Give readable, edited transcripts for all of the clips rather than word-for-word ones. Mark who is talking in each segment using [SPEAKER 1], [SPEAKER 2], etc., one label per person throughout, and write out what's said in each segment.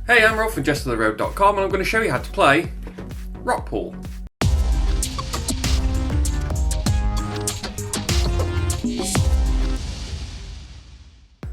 [SPEAKER 1] Hey, I'm Rob from JestaThaRogue.com and I'm going to show you how to play Rockpool.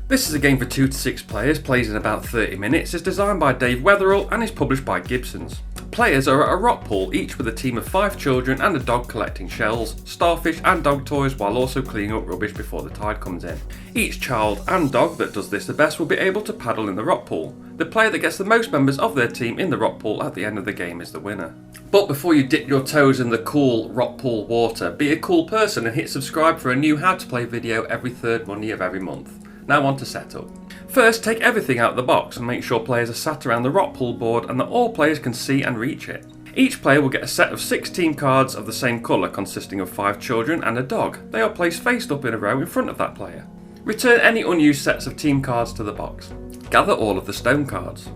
[SPEAKER 1] This is a game for 2 to 6 players, plays in about 30 minutes, is designed by Dave Weatherall and is published by Gibson's. Players are at a rock pool, each with a team of 5 children and a dog collecting shells, starfish and dog toys while also cleaning up rubbish before the tide comes in. Each child and dog that does this the best will be able to paddle in the rock pool. The player that gets the most members of their team in the rock pool at the end of the game is the winner. But before you dip your toes in the cool rock pool water, be a cool person and hit subscribe for a new how to play video every 3rd Monday of every month. Now on to setup. First, take everything out of the box and make sure players are sat around the rock pool board and that all players can see and reach it. Each player will get a set of 6 team cards of the same colour consisting of 5 children and a dog. They are placed faced up in a row in front of that player. Return any unused sets of team cards to the box. Gather all of the stone cards.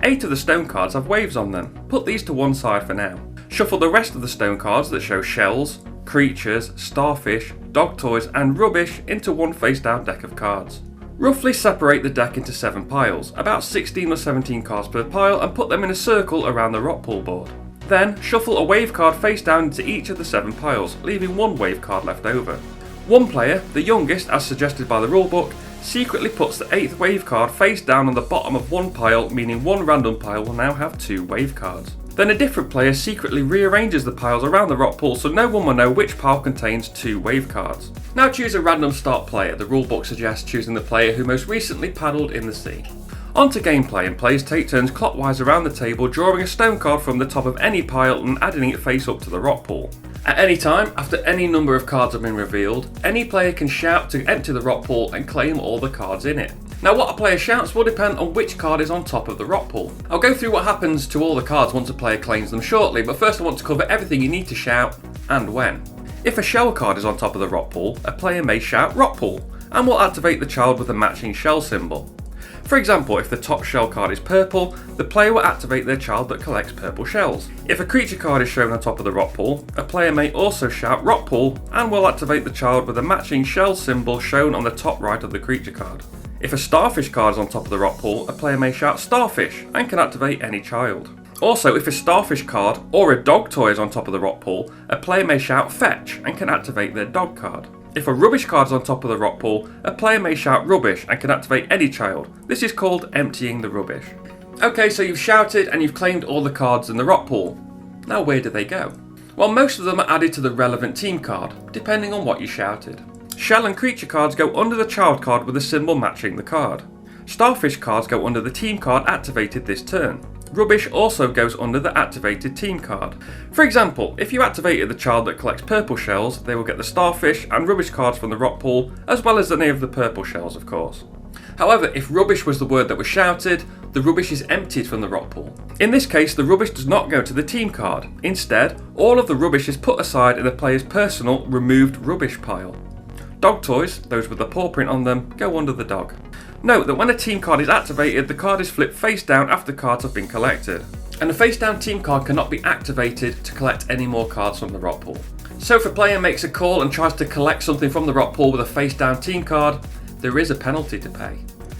[SPEAKER 1] 8 of the stone cards have waves on them. Put these to one side for now. Shuffle the rest of the stone cards that show shells, creatures, starfish, dog toys and rubbish into one face down deck of cards. Roughly separate the deck into 7 piles, about 16 or 17 cards per pile, and put them in a circle around the rock pool board. Then shuffle a wave card face down into each of the 7 piles, leaving 1 wave card left over. One player, the youngest as suggested by the rulebook, secretly puts the 8th wave card face down on the bottom of one pile, meaning one random pile will now have 2 wave cards. Then a different player secretly rearranges the piles around the rock pool so no one will know which pile contains 2 wave cards. Now choose a random start player. The rulebook suggests choosing the player who most recently paddled in the sea. On to gameplay, and players take turns clockwise around the table, drawing a stone card from the top of any pile and adding it face up to the rock pool. At any time, after any number of cards have been revealed, any player can shout to empty the rock pool and claim all the cards in it. Now what a player shouts will depend on which card is on top of the rock pool. I'll go through what happens to all the cards once a player claims them shortly, but first I want to cover everything you need to shout and when. If a shell card is on top of the rock pool, a player may shout Rockpool and will activate the child with a matching shell symbol. For example, if the top shell card is purple, the player will activate their child that collects purple shells. If a creature card is shown on top of the rock pool, a player may also shout Rockpool and will activate the child with a matching shell symbol shown on the top right of the creature card. If a starfish card is on top of the rock pool, a player may shout Starfish and can activate any child. Also, if a starfish card or a dog toy is on top of the rock pool, a player may shout Fetch and can activate their dog card. If a rubbish card is on top of the rock pool, a player may shout Rubbish and can activate any child. This is called emptying the rubbish. Okay, so you've shouted and you've claimed all the cards in the rock pool. Now where do they go? Well, most of them are added to the relevant team card, depending on what you shouted. Shell and creature cards go under the child card with a symbol matching the card. Starfish cards go under the team card activated this turn. Rubbish also goes under the activated team card. For example, if you activated the child that collects purple shells, they will get the starfish and rubbish cards from the rock pool, as well as any of the purple shells, of course. However, if rubbish was the word that was shouted, the rubbish is emptied from the rock pool. In this case, the rubbish does not go to the team card. Instead, all of the rubbish is put aside in the player's personal removed rubbish pile. Dog toys, those with the paw print on them, go under the dog. Note that when a team card is activated, the card is flipped face down after the cards have been collected. And a face down team card cannot be activated to collect any more cards from the rock pool. So if a player makes a call and tries to collect something from the rock pool with a face down team card, there is a penalty to pay.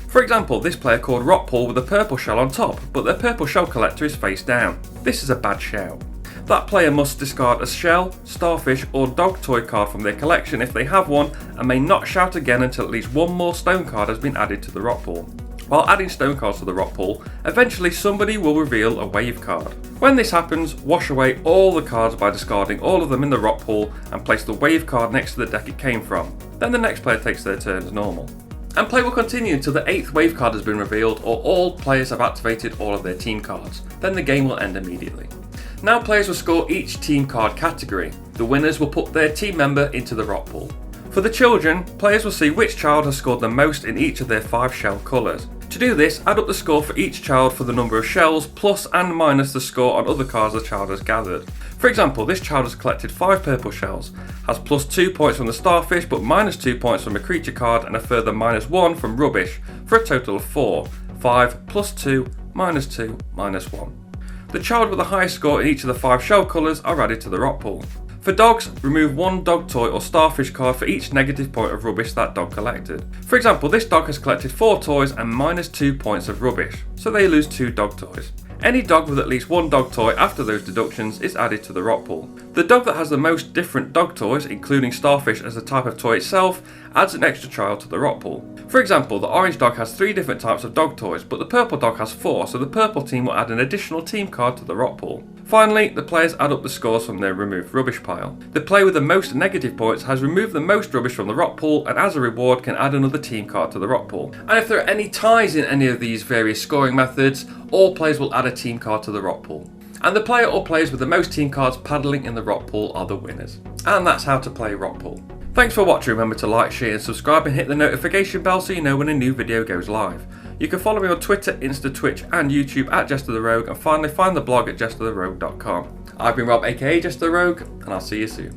[SPEAKER 1] For example, this player called Rockpool with a purple shell on top, but their purple shell collector is face down. This is a bad shout. That player must discard a shell, starfish or dog toy card from their collection if they have one, and may not shout again until at least 1 more stone card has been added to the rock pool. While adding stone cards to the rock pool, eventually somebody will reveal a wave card. When this happens, wash away all the cards by discarding all of them in the rock pool and place the wave card next to the deck it came from. Then the next player takes their turn as normal. And play will continue until the 8th wave card has been revealed or all players have activated all of their team cards. Then the game will end immediately. Now players will score each team card category. The winners will put their team member into the rock pool. For the children, players will see which child has scored the most in each of their 5 shell colours. To do this, add up the score for each child for the number of shells, plus and minus the score on other cards the child has gathered. For example, this child has collected 5 purple shells, has plus 2 points from the starfish, but minus 2 points from a creature card and a further minus 1 from rubbish, for a total of 4. 5 plus 2, minus 2, minus 1. The child with the highest score in each of the 5 shell colours are added to the rock pool. For dogs, remove one dog toy or starfish card for each negative point of rubbish that dog collected. For example, this dog has collected 4 toys and -2 points of rubbish, so they lose 2 dog toys. Any dog with at least 1 dog toy after those deductions is added to the Rockpool. The dog that has the most different dog toys, including starfish as the type of toy itself, adds an extra child to the Rockpool. For example, the orange dog has 3 different types of dog toys, but the purple dog has 4, so the purple team will add an additional team card to the Rockpool. Finally, the players add up the scores from their removed rubbish pile. The player with the most negative points has removed the most rubbish from the Rockpool, and as a reward can add another team card to the Rockpool. And if there are any ties in any of these various scoring methods, all players will add a team card to the Rockpool. And the player or players with the most team cards paddling in the Rockpool are the winners. And that's how to play Rockpool. Thanks for watching. Remember to like, share and subscribe and hit the notification bell so you know when a new video goes live. You can follow me on Twitter, Insta, Twitch and YouTube at JestaThaRogue, and finally find the blog at JestaThaRogue.com. I've been Rob aka JestaThaRogue, and I'll see you soon.